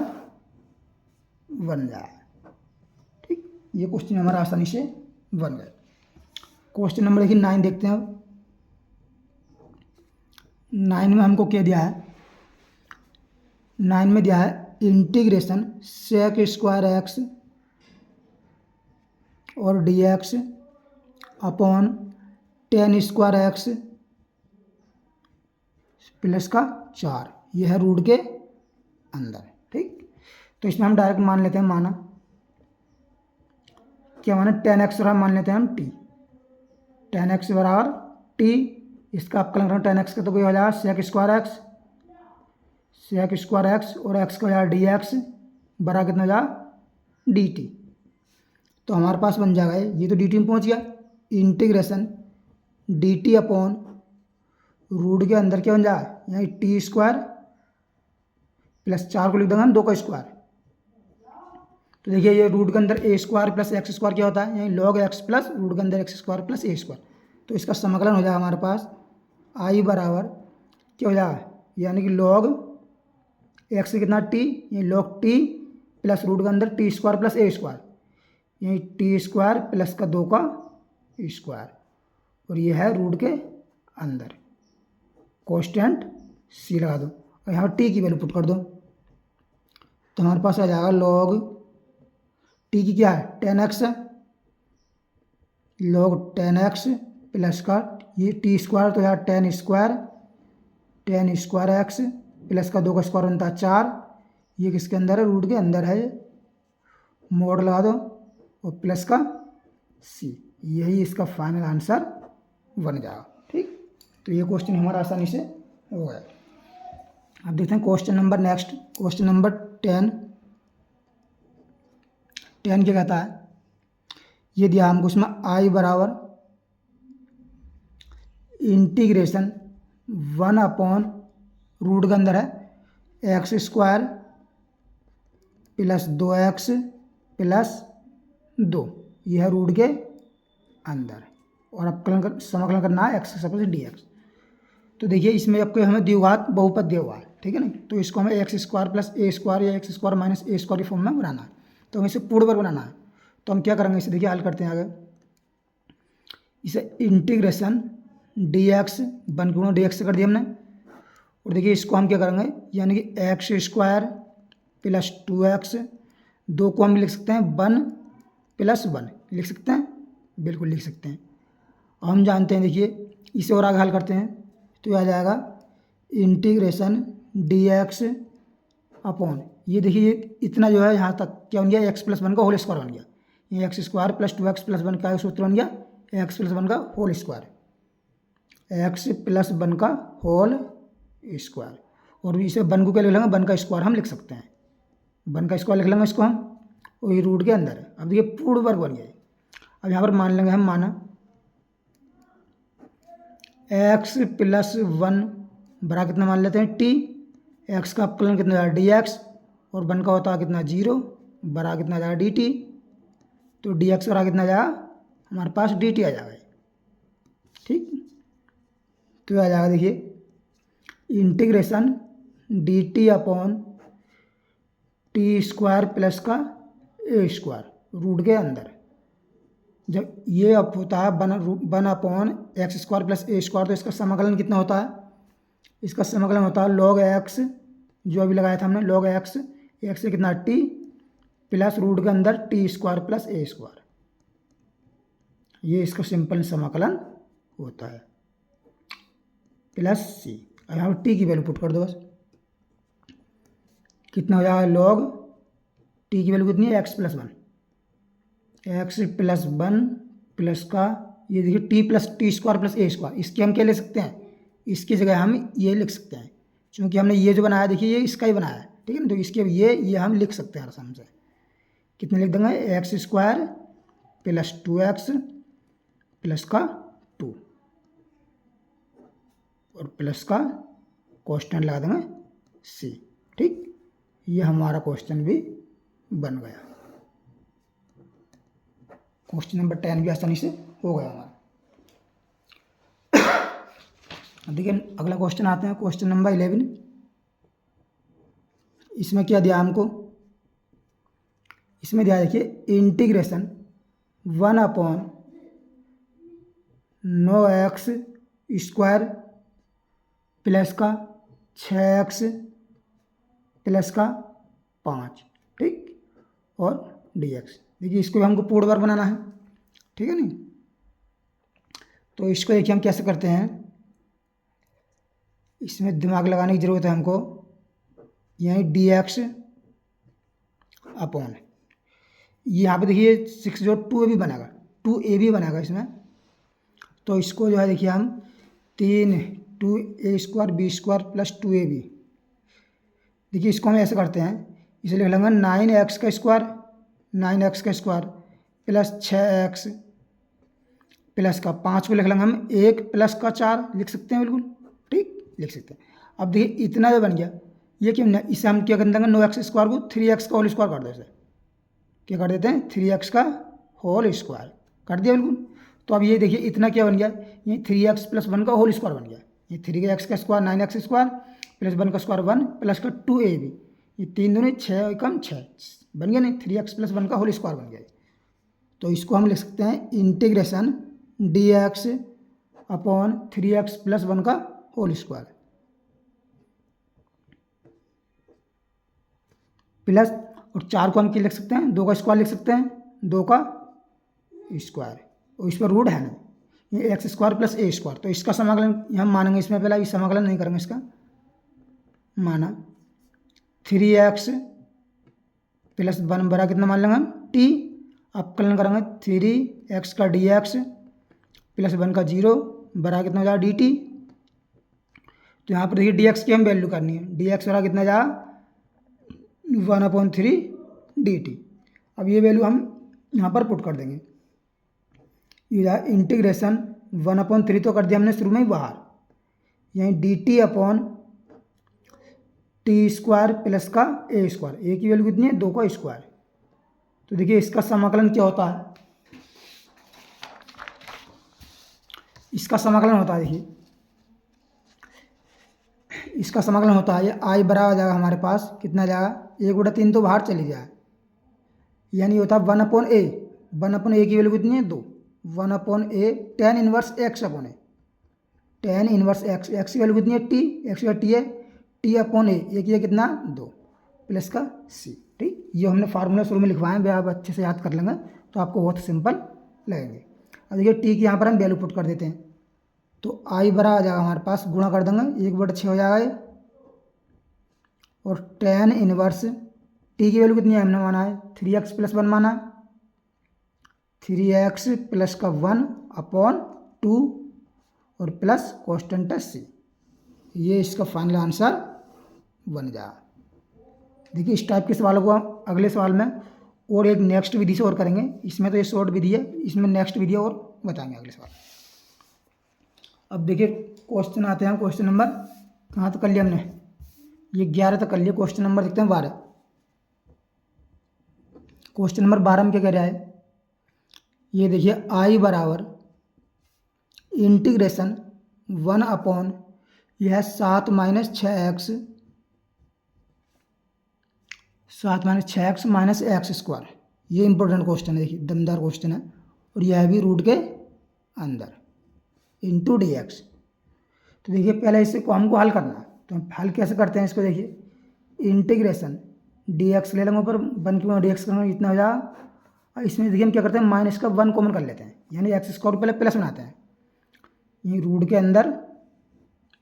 बन जाए, ठीक। ये क्वेश्चन हमारा आसानी से बन गया। क्वेश्चन नंबर देखिए 9 देखते हैं। अब 9 में हमको क्या दिया है, 9 में दिया है इंटीग्रेशन सेक स्क्वायर एक्स और D x upon ten square x plus का 4, यह है रूट के अंदर, ठीक। तो इसमें हम डायरेक्ट मान लेते हैं, माना क्या माना 10x मान लेते हैं हम टी, 10x बराबर टी, इसका आप कलन 10x का तो कोई हो जाएगा सेक स्क्वायर एक्स और एक्स का हो जाएगा डी एक्स बराबर कितना हो जाएगा डी टी। तो हमारे पास बन जाएगा ये तो डी टी में पहुँच गया, integration d t upon root के अंदर क्या बन जाएगा, यहाँ टी स्क्वायर प्लस 4 को लिख देंगे हम 2 का स्क्वायर। तो देखिए ये रूट के अंदर ए स्क्वायर प्लस एक्स स्क्वायर क्या होता है, यानी लॉग एक्स प्लस रूट के अंदर x square plus a square. तो इसका समाकलन हो जाएगा हमारे पास आई बराबर क्या हो जाएगा, यानी कि लॉग एक्स कितना टी, यानी लॉग टी प्लस रूट के अंदर T square plus a square, यानी टी स्क्वायर प्लस का 2 का स्क्वायर, और ये है रूट के अंदर कांस्टेंट सी लगा दो और यहाँ टी की वैल्यू पुट कर दो। तो हमारे पास आ जाएगा लॉग टी की क्या है 10x, लॉग 10x प्लस का ये टी स्क्वायर तो यार 10 स्क्वायर एक्स प्लस का 2 का स्क्वायर बनता है 4, ये किसके अंदर है रूट के अंदर है, मोड लगा दो और प्लस का सी, यही इसका फाइनल आंसर बन जाएगा, ठीक। तो ये क्वेश्चन हमारा आसानी से हो गया। अब देखते हैं question number next, question number 10 क्या कहता है, ये दिया हमको उसमें आई बराबर इंटीग्रेशन 1/रूट के अंदर है x square plus 2x plus 2, यह है रूट के अंदर, और अब समाकलन करना है एक्स प्लस डी एक्स। तो देखिए इसमें आपको हमें द्विघात बहुपद दिया हुआ है, ठीक है ना। तो इसको हमें x square plus a square या x square minus a square की फॉर्म में बनाना है। तो हमें इसे पूर्ण वर्ग बनाना है। तो हम क्या करेंगे, इसे देखिए हल करते हैं आगे। इसे इंटीग्रेशन डी एक्स वन गुणा डी एक्स कर दिया हमने। और देखिए इसको हम क्या करेंगे, यानी कि एक्स स्क्वायर प्लस 2x, दो को हम लिख सकते हैं 1 + 1 लिख सकते हैं, बिल्कुल लिख सकते हैं। हम जानते हैं, देखिए इसे और आगे हल करते हैं तो आ जाएगा इंटीग्रेशन डी एक्स अपॉन, ये देखिए इतना जो है यहाँ तक क्या बन गया, x + 1 का होल स्क्वायर बन गया। ये एक्स स्क्वायर प्लस 2x + 1 का सूत्र बन गया x + 1 का होल स्क्वायर, x + 1 का होल स्क्वायर। और इसे 1 को क्या लिख लेंगे, 1 का स्क्वायर हम लिख सकते हैं, 1 का स्क्वायर लिख लेंगे इसको हम, और ये रूट के अंदर है। अब देखिए पूर्ण वर्ग बन गया। अब यहाँ पर मान लेंगे हम, माना x + 1 बरा कितना मान लेते हैं t, x का अपकलन कितना जाएगा dx, और 1 का होता है कितना 0, बरा कितना जाएगा dt। तो dx बरा कितना जाएगा हमारे पास dt आ जाएगा, ठीक। तो आ जाएगा देखिए integration dt upon T square plus का ए स्क्वायर रूट के अंदर। जब ये अप होता है 1 upon x square plus a square, तो इसका समाकलन कितना होता है, इसका समाकलन होता है log x, जो अभी लगाया था हमने log x, x से कितना t प्लस रूट के अंदर T square plus a square, ये इसका सिंपल समाकलन होता है प्लस सी। अब यहाँ पर टी की वैल्यू पुट कर दो बस, कितना हो जाएगा log टी की वैल्यू कितनी है x + 1, x + 1 प्लस का ये देखिए t plus t square plus a square, इसकी हम क्या ले सकते हैं, इसकी जगह हम ये लिख सकते हैं, क्योंकि हमने ये जो बनाया देखिए ये इसका ही बनाया है, ठीक है ना। तो इसके ये हम लिख सकते हैं आराम से। कितने लिख देंगे, x square plus 2x plus का 2 और प्लस का कांस्टेंट लगा देंगे c, ठीक। ये हमारा क्वेश्चन भी बन गया। क्वेश्चन नंबर 10 भी आसानी से हो गया हमारा। देखिए अगला क्वेश्चन आते हैं, क्वेश्चन नंबर 11। इसमें क्या दिया हमको, इसमें दिया देखिए integration 1 upon 9x square plus का 6x प्लस का 5, ठीक, और dx। देखिए इसको हमको पूर्ण वर्ग बनाना है, ठीक है नहीं। तो इसको देखिए हम कैसे करते हैं, इसमें दिमाग लगाने की ज़रूरत है हमको। यहीं dx अपॉन, यहाँ पे देखिए 6 जो 2ab बनेगा, 2ab बनेगा इसमें। तो इसको जो है देखिए हम 3 2a square b square plus 2ab, देखिए इसको हम ऐसे करते हैं, इसे लिख लेंगे 9x का स्क्वायर, 9x का स्क्वायर प्लस 6x प्लस का 5 को लिख लेंगे हम 1 प्लस का 4 लिख सकते हैं, बिल्कुल ठीक लिख सकते हैं। अब देखिए इतना जो बन गया, ये क्यों नहीं, इसे हम क्या कर देंगे 9x स्क्वायर को 3x का होल स्क्वायर कर दो, इसे क्या कर देते हैं 3x का होल स्क्वायर कर दिया, बिल्कुल। तो अब ये देखिए इतना क्या बन गया, ये 3x + 1 का होल स्क्वायर बन गया। ये 3x का स्क्वायर 9x स्क्वायर प्लस 1 का स्क्वायर 1 प्लस का 2ab, ये 3 दूनी 6 कम 6 बन गया नहीं, 3x + 1 का होल स्क्वायर बन गया। तो इसको हम लिख सकते हैं इंटीग्रेशन dx अपॉन 3x + 1 का होल स्क्वायर प्लस, और 4 को हम क्या लिख सकते हैं, 2 का स्क्वायर लिख सकते हैं, 2 का स्क्वायर, और इस पर रूट है ना, ये x square plus a square. तो इसका समाकलन हम मानेंगे, इसमें पहले इस समाकलन नहीं करेंगे इसका, माना 3x + 1 बरा कितना मान लेंगे हम t, अपकलन करेंगे 3x का dx प्लस 1 का 0 बरा कितना हो जाएगा dt। तो यहाँ पर देखिए dx की हम वैल्यू करनी है, dx बरा कितना जाएगा 1/3 dt। अब ये वैल्यू हम यहाँ पर पुट कर देंगे, ये जाए इंटीग्रेशन 1/3 तो कर दिया हमने शुरू में ही बाहर, यहीं dt upon T square plus का ए स्क्वायर, ए की वैल्यू कितनी है 2 का स्क्वायर। तो देखिए इसका समाकलन क्या होता है, इसका समाकलन होता है देखिए इसका समाकलन होता है, ये आई बराबर आ जाएगा हमारे पास कितना जाएगा, 1/3 तो बाहर चली जाए, यानी होता है 1/a। 1/a की वैल्यू कितनी है 2। 1/a tan inverse x upon a, tan inverse x, x की वैल्यू कितनी है t, x का t है, t अपॉन ए, एक ये कितना 2 प्लस का c। ठीक, ये हमने फार्मूला शुरू में लिखवाए हैं, आप अच्छे से याद कर लेंगे तो आपको बहुत सिंपल लगेंगे। अब देखिए टी की यहाँ पर हम वैल्यू पुट कर देते हैं, तो आई बराबर आ जाएगा हमारे पास, गुणा कर देंगे 1/6 हो जाएगा ये, और tan इनवर्स टी की वैल्यू कितनी है हमने माना है 3x + 1 माना है, 3x + का 1 अपॉन 2 और प्लस कॉन्स्टेंट c। ये इसका फाइनल आंसर बन जाएगा। देखिए इस टाइप के सवालों को हम अगले सवाल में और एक नेक्स्ट विधि से और करेंगे, इसमें तो ये शॉर्ट विधि है, इसमें नेक्स्ट विधि और बताएंगे अगले सवाल। अब देखिए क्वेश्चन आते हैं, क्वेश्चन नंबर कहाँ तक कर लिया हमने, ये 11 तक कर लिया, क्वेश्चन नंबर देखते हैं 12। क्वेश्चन नंबर 12 में क्या कह रहा है, ये देखिए आई बराबर इंटीग्रेशन 1 अपॉन यह 7 - 6x, 7 - 6x - x²। ये इंपॉर्टेंट क्वेश्चन है, देखिए दमदार क्वेश्चन है, और यह भी रूट के अंदर इंटू dx। तो देखिए पहले इसे को हमको हल करना है, तो हम हल कैसे करते हैं इसको, देखिए इंटीग्रेशन dx ले लेंगे ऊपर 1 की dx करेंगे इतना हो जाएगा, और इसमें देखिए हम क्या करते हैं माइनस का 1 कॉमन कर लेते हैं, यानी x² पहले प्लस बनाते हैं, ये रूट के अंदर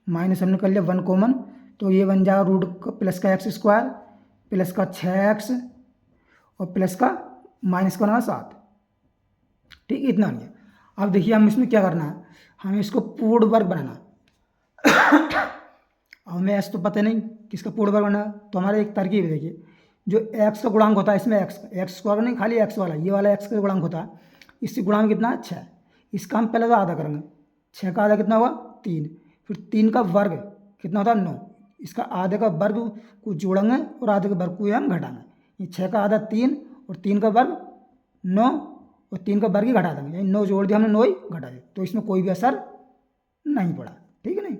माइनस हमने कर लिया 1 कॉमन, तो ये बन जाएगा रूट प्लस का x² प्लस का 6x और प्लस का माइनस का ना 7। ठीक, इतना नहीं है। अब देखिए हम इसमें क्या करना है, हमें इसको पूर्ण वर्ग बनाना है। अब हमें ऐसा तो पता नहीं किसका पूर्ण वर्ग बनाना है, तो हमारा एक तरकीब है, देखिए जो x का गुणांक होता है इसमें x² नहीं खाली x वाला, ये वाला x का गुणांक होता है, इससे गुणांक कितना है 6, इसका हम पहले तो आधा करेंगे, 6 का आधा कितना हुआ 3, फिर 3 का वर्ग कितना होता है 9, इसका आधे का वर्ग को जोड़ेंगे और आधे के वर्ग को हम घटाएंगे, ये 6 का आधा 3 और 3 का वर्ग 9 और 3 का वर्ग ही घटा देंगे, यानी 9 जोड़ दिया हमने 9 ही घटा दिया, तो इसमें कोई भी असर नहीं पड़ा। ठीक है नहीं,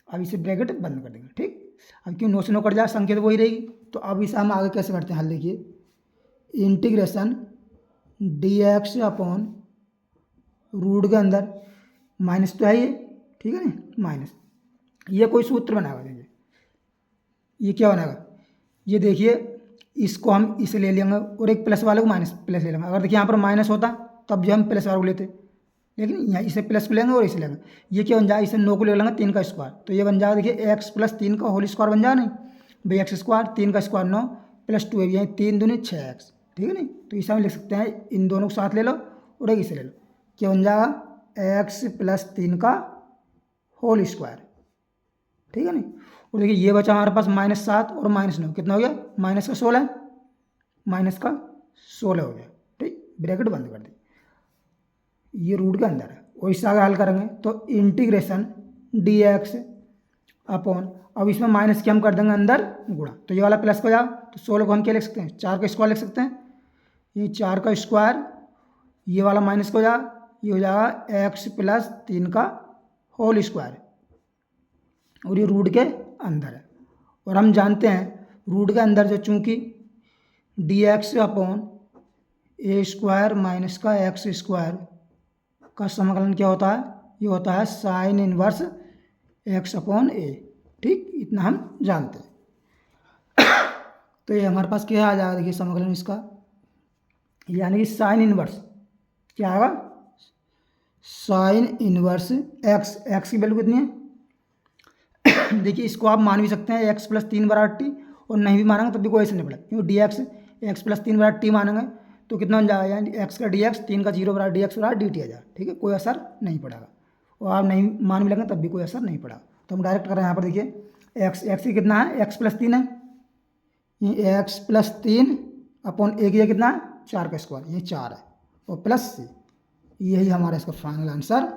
अब इसे ब्रैकेट बंद कर देंगे। ठीक, अब क्यों 9 से 9 कट जाए, संख्या तो वही रहेगी, तो अब इसे हम आगे कैसे करते हैं हल, देखिए इंटीग्रेशन dx अपॉन रूट के अंदर माइनस तो है ये, ठीक है ना, माइनस ये कोई सूत्र बनाएगा, देखिए ये क्या बनाएगा, ये देखिए इसको हम इसे ले लेंगे और एक प्लस वाले को माइनस प्लस ले लेंगे, अगर देखिए यहाँ पर माइनस होता तब जो हम प्लस वाले को लेते, लेकिन यहाँ इसे प्लस को लेंगे और इसे लेंगे, ये क्या बन जाएगा, इसे 9 को ले लेंगे 3 का स्क्वायर, तो ये बन जाएगा देखिए x + 3 का होल स्क्वायर बन जाएगा नहीं भाई, x² 3 का स्क्वायर 9 + 2 है, 3 दूनी 6x। ठीक है नहीं, तो इसे हम लिख सकते हैं, इन दोनों को साथ ले लो और एक इसे ले लो, क्या बन जाएगा x + 3 का होल स्क्वायर। ठीक है नहीं, और देखिए ये बचा हमारे पास -7 और -9 कितना हो गया, माइनस का 16 हो गया। ठीक, ब्रैकेट बंद कर दी, ये रूट के अंदर है, और इससे आगे हल करेंगे तो इंटीग्रेशन dx अपॉन, अब इसमें माइनस की हम कर देंगे अंदर गुणा, तो ये वाला प्लस को जाओ, तो 16 को हम क्या लिख सकते हैं 4 का स्क्वायर लिख सकते हैं, ये 4 का स्क्वायर, ये वाला माइनस को जा, ये हो जाएगा x + 3 का होल स्क्वायर, और ये रूट के अंदर है, और हम जानते हैं रूट के अंदर जो चूंकि dx अपॉन a² माइनस का x² का समाकलन क्या होता है, ये होता है sine inverse x upon a। ठीक, इतना हम जानते हैं। तो ये हमारे पास क्या आ जाएगा, देखिए समाकलन इसका, यानी कि साइन इनवर्स क्या आएगा, साइन इनवर्स x की वैल्यू कितनी है देखिए इसको आप मान भी सकते हैं x + 3 = t, और नहीं भी मानेंगे तब भी कोई ऐसे नहीं पड़ा, क्योंकि dx x + 3 = t मानेंगे तो कितना बन जाएगा, यानी x का dx 3 का 0 = dx dt आ जाएगा। ठीक है, कोई असर नहीं पड़ेगा, और आप नहीं मान भी लेंगे तब भी कोई असर नहीं पड़ा, तो हम डायरेक्ट कर रहे हैं यहाँ पर, देखिए x की कितना है x + 3 है, ये x + 3 अपॉन एक ये कितना है 4 का स्क्वायर, ये 4 है, और प्लस c, यही हमारा इसका फाइनल आंसर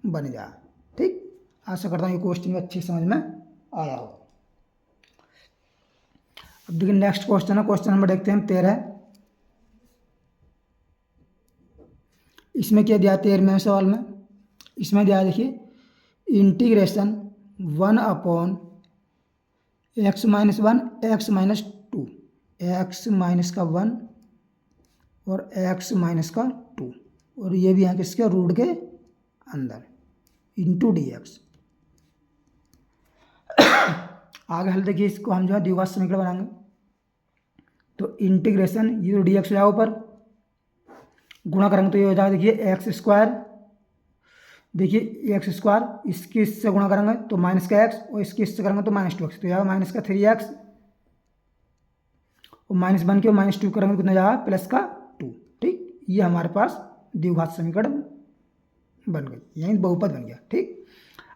बन जाए। ठीक, आशा करता हूँ ये क्वेश्चन अच्छी समझ में आया हो। अब देखिए नेक्स्ट क्वेश्चन है, क्वेश्चन नंबर देखते हैं 13। इसमें क्या दिया 13वें सवाल में, इसमें दिया देखिए integration 1 upon x minus 1 x minus 2, x minus का 1 और एक्स माइनस का 2, और ये भी यहाँ किसके रूट के अंदर इंटू डी एक्स। आगे हल देखिए, इसको हम जो है द्विघात समीकरण बनाएंगे। तो इंटीग्रेशन ये डी एक्स हो जाएगा ऊपर, गुणा करेंगे तो ये हो जाएगा देखिए एक्स स्क्वायर, देखिए एक्स स्क्वायर इसके इससे गुणा करेंगे तो माइनस का एक्स, और इसके इससे करेंगे तो माइनस 2x, तो यहाँ माइनस का 3x और माइनस 1 के माइनस 2 करेंगे तो कितना जाएगा प्लस का 2। ठीक, ये हमारे पास द्विघात समीकरण बन गई, यही बहुपद बन गया। ठीक,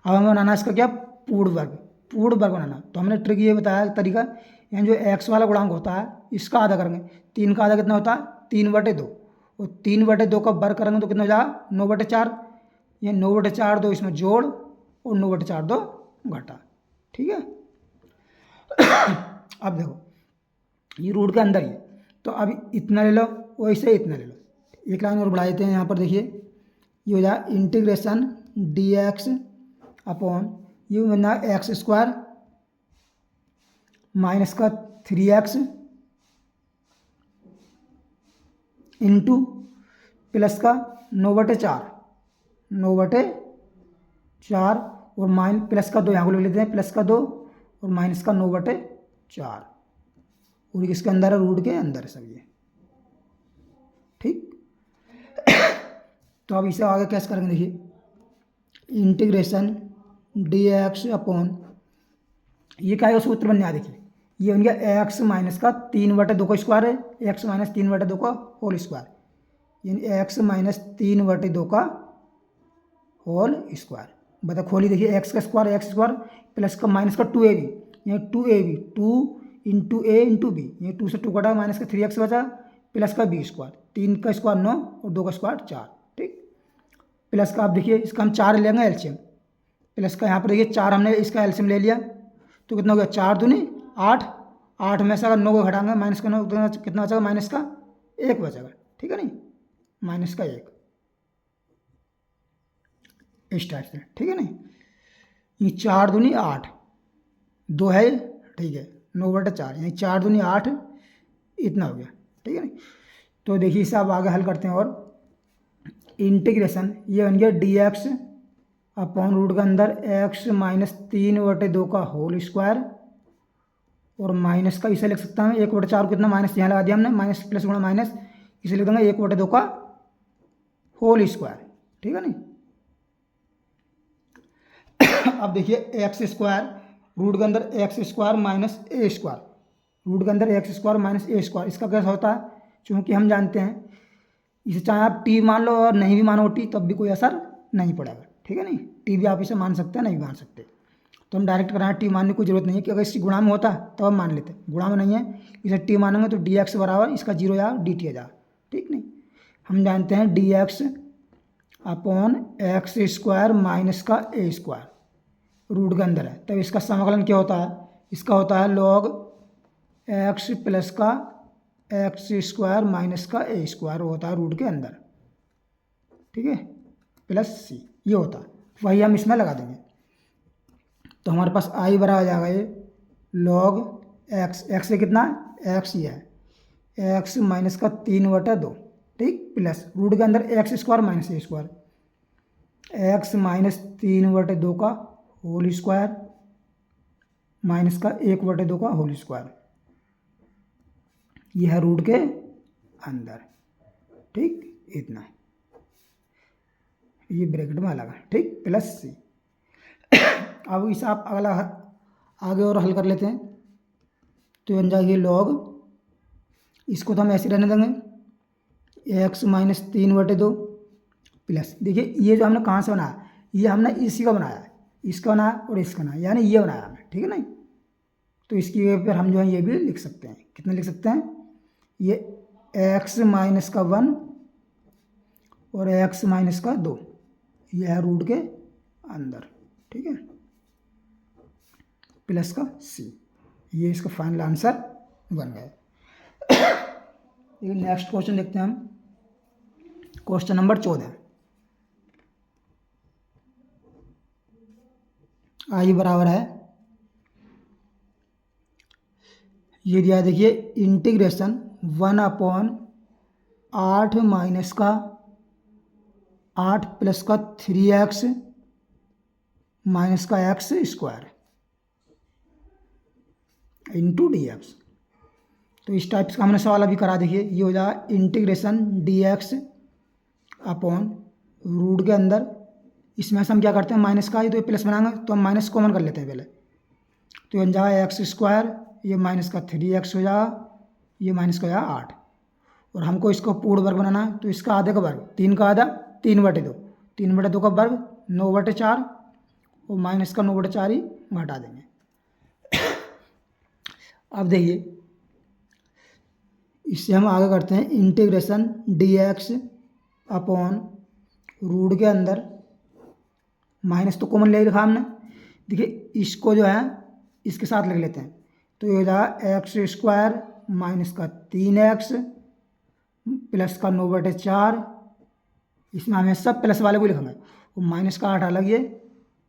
अब हमें बनाना इसका क्या पूर्ण वर्ग, पूर्ण वर्ग बनाना। तो हमने ट्रिक ये बताया तरीका, यहाँ जो एक्स वाला गुणांक होता है इसका आधा करेंगे, 3 का आधा कितना होता है 3/2, और 3/2 का वर्ग करेंगे तो कितना हो जाएगा 9/4, ये 9/4 दो इसमें जोड़ और 9/4 दो घटा। ठीक है, अब देखो ये रूट के अंदर ही है, तो अब इतना ले लो वैसे इतना ले लो, एक लाइन और बढ़ा देते हैं। यहाँ पर देखिए ये हो जाए इंटीग्रेशन डी एक्स अपॉन ये बना एक्स स्क्वायर माइनस का 3x इंटू प्लस का 9/4, 9/4 और माइन प्लस का 2 यहाँ को लिख लेते हैं, प्लस का 2 और माइनस का 9/4, और किसके अंदर है रूट के अंदर है सब ये। ठीक, तो अब इसे आगे कैसे करेंगे देखिए इंटीग्रेशन डी एक्स अपॉन ये क्या है सूत्र बनने देखिए, ये बन गया एक्स माइनस का 3/2 का स्क्वायर है, एक्स माइनस 3/2 का होल स्क्वायर, यानी एक्स माइनस 3/2 का होल स्क्वायर। बता खोली देखिए एक्स का स्क्वायर प्लस का माइनस का 2ab, यानी 2ab 2 इंटू ए इंटू बी, ये 2 से 2 कटा माइनस का 3x बचा प्लस का बी स्क्वायर, 3 का स्क्वायर 9 और 2 का स्क्वायर 4। ठीक, प्लस का आप देखिए इसका हम 4 लेंगे एलसीएम, प्लस का यहाँ पर देखिए 4 हमने इसका एलसीएम ले लिया तो कितना हो गया 4 दूनी 8, 8 में से अगर 9 को घटाएंगे माइनस का 9 कितना बचेगा माइनस का 1 बचेगा। ठीक है नहीं, माइनस का 1 इस टाइप से। ठीक है नहीं, ये 4 दूनी 8, 2 है ठीक है 9/4, यानी 4 दूनी 8 इतना हो गया। ठीक है नहीं, तो देखिए इसे आप आगे हल करते हैं, और इंटीग्रेशन ये बन गया डी एक्स अपॉन रूट के अंदर एक्स माइनस 3/2 का होल स्क्वायर, और माइनस का इसे लिख सकता हूँ 1/4 कितना माइनस यहाँ लगा दिया हमने, माइनस प्लस गुणा माइनस, इसे लिख देंगे 1/2 का होल स्क्वायर। ठीक है नहीं, अब देखिए एक्स स्क्वायर रूट के अंदर x square minus a square, root के अंदर x square minus a square, इसका कैसा होता है, क्योंकि हम जानते हैं इसे चाहे आप टी मान लो और नहीं भी मानो टी तब भी कोई असर नहीं पड़ेगा। ठीक है नहीं, टी भी आप इसे मान सकते हैं नहीं भी मान सकते, तो हम डायरेक्ट कराएं टी मानने की जरूरत नहीं है, कि अगर इसकी गुणा में होता तो हम मान लेते, गुणा में नहीं है इसे टी मानेंगे तो डी एक्स बराबर इसका 0 या डी टी आ जा। ठीक नहीं, हम जानते हैं D x upon x square minus का ए स्क्वायर रूट के अंदर है, तब इसका समाकलन क्या होता है, इसका होता है लॉग एक्स प्लस का एक्स स्क्वायर माइनस का ए स्क्वायर होता है रूट के अंदर। ठीक है, प्लस सी ये होता है, वही हम इसमें लगा देंगे, तो हमारे पास आई बराबर आ जाएगा ये लॉग एक्स, एक्स से कितना एक्स ये है एक्स माइनस का 3/2। ठीक, प्लस रूट के अंदर x square minus a square, x minus 3/2 का होल स्क्वायर माइनस का 1/2 का होल स्क्वायर, यह है रूट के अंदर। ठीक, इतना ये ब्रैकेट में अलग है। ठीक, प्लस सी। अब इसे आप अगला आगे और हल कर लेते हैं, तो बन जाएगी लॉग, इसको तो हम ऐसे रहने देंगे एक्स माइनस 3/2 प्लस, देखिए ये जो हमने कहाँ से बनाया, ये हमने इसी का बनाया है, इसका बनाया और इसका बनाया, यानी ये बनाया हमने। ठीक है नहीं, तो इसकी वजह पर हम जो है ये भी लिख सकते हैं, कितने लिख सकते हैं, ये एक्स माइनस का 1 और एक्स माइनस का 2, यह है रूट के अंदर। ठीक है, प्लस का सी, ये इसका फाइनल आंसर बन गया। नेक्स्ट क्वेश्चन देखते हैं हम, क्वेश्चन नंबर 14। आई बराबर है, ये दिया देखिए इंटीग्रेशन 1/8 माइनस का 8 प्लस का 3x माइनस का x square into D x. तो इस टाइप का हमने सवाल अभी करा, देखिए ये हो जाएगा इंटीग्रेशन dx अपॉन रूट के अंदर, इसमें से हम क्या करते हैं माइनस का ही तो ये प्लस बनाएंगे, तो हम माइनस कॉमन कर लेते हैं पहले, तो बन जाएगा एक्स स्क्वायर, ये माइनस का 3x हो जाएगा, ये माइनस का हो जाएगा 8, और हमको इसको पूर्ण वर्ग बनाना है, तो इसका आधे का वर्ग 3 का आधा 3/2, 3/2 का वर्ग 9/4, और माइनस का 9/4 ही घटा देंगे। अब देखिए इससे हम आगे करते हैं इंटीग्रेशन dx अपॉन रूट के अंदर, माइनस तो कॉमन ले रखा हमने, देखिए इसको जो है इसके साथ लिख लेते हैं, तो ये हो जाएगा एक्स स्क्वायर माइनस का 3x प्लस का 9/4, इसमें हमें सब प्लस वाले को लिखेंगे, और माइनस का 8 अलग, ये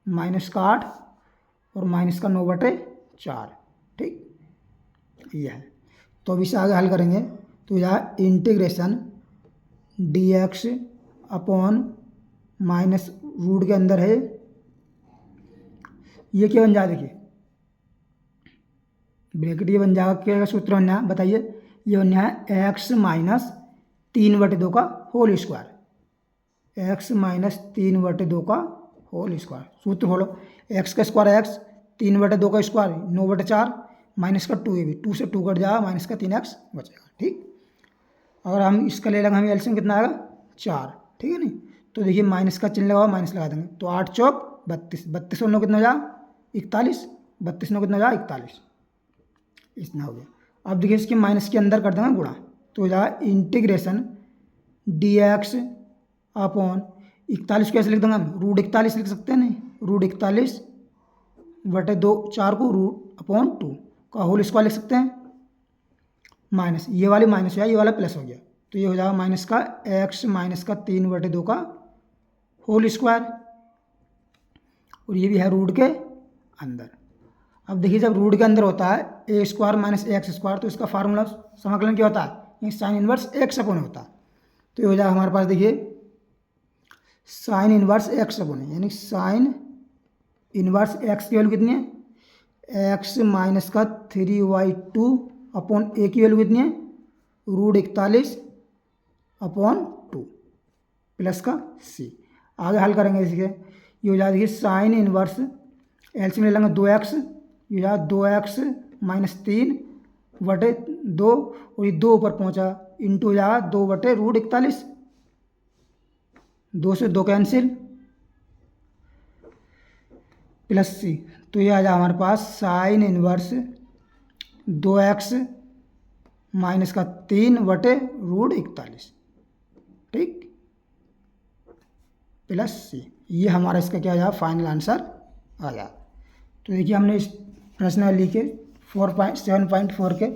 माइनस का 8 और माइनस का 9/4, ठीक ये है। तो अब इसे आगे हल करेंगे, तो यह integration dx upon minus root के अंदर है, ये क्या बन जाएगा, देखिए ब्रैकेट ये बन जाएगा, क्या सूत्र बनना है बताइए, ये बनना है x माइनस 3/2 का होल स्क्वायर, x माइनस 3/2 का होल स्क्वायर, सूत्र बोलो x का स्क्वायर x, 3/2 का स्क्वायर 9/4, माइनस का 2, ये भी 2 से 2 कट जाएगा, माइनस का 3x बचेगा, ठीक। अगर हम इसका ले लेंगे हमें एलसीएम कितना आएगा 4, ठीक है नहीं, तो देखिए माइनस का चिन्ह लगाओ, माइनस लगा देंगे, तो 8 चौक 32, 32 और 9 कितना हो जाएगा 41, 32 9 कितना हो जाएगा 41, इतना हो गया। अब देखिए इसके माइनस के अंदर कर देंगे गुणा, तो हो जाएगा इंटीग्रेशन dx अपॉन 41 कैसे लिख देंगे हम, रूट 41 लिख सकते हैं, नहीं रूट 41/2, 4 को रूट अपॉन 2 का होल स्क्वायर लिख सकते हैं, माइनस ये वाली माइनस हो गया, ये वाला प्लस हो गया, तो ये हो जाएगा माइनस का x माइनस का 3/2 का होल स्क्वायर, और ये भी है रूट के अंदर। अब देखिए जब रूट के अंदर होता है ए स्क्वायर माइनस एक्स स्क्वायर, तो इसका फार्मूला समाकलन क्या होता है, ये साइन इनवर्स एक्स अपॉन होता है, तो ये हो जाएगा हमारे पास देखिए साइन इनवर्स एक्स अपॉन, यानी साइन इनवर्स एक्स की वैल्यू कितनी है, एक्स माइनस का 3y2 अपॉन ए की वैल्यू कितनी है, रूट 41/2 प्लस का सी। आगे हल करेंगे इसके, ये हो जाएगा देखिए साइन इनवर्स एलसीएम ले लेंगे 2x, ये हो जाएगा 2x माइनस 3/2, और ये 2 ऊपर पहुँचा इंटू हो जाएगा 2/√41, 2 से 2 कैंसिल प्लस सी, तो ये आ जाए हमारे पास साइन इनवर्स 2x माइनस का 3/√41, ठीक प्लस सी, ये हमारा इसका क्या आ जाए फाइनल आंसर आ जाए। तो देखिए हमने इस प्रश्नावली के 7.4 के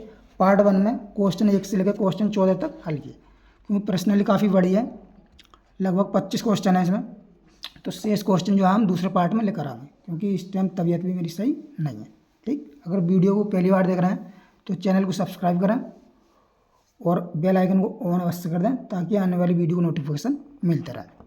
पार्ट 1 में क्वेश्चन 1 से लेकर क्वेश्चन 14 तक हल किए, क्योंकि प्रश्नावली काफ़ी बड़ी है, लगभग 25 क्वेश्चन है इसमें, तो शेष क्वेश्चन जो है हम दूसरे पार्ट में लेकर आएंगे, क्योंकि इस टाइम तबीयत भी मेरी सही नहीं है, ठीक। अगर वीडियो को पहली बार देख रहे हैं तो चैनल को सब्सक्राइब करें और बेल आइकन को ऑन अवश्य कर दें, ताकि आने वाली वीडियो को नोटिफिकेशन मिलता रहे।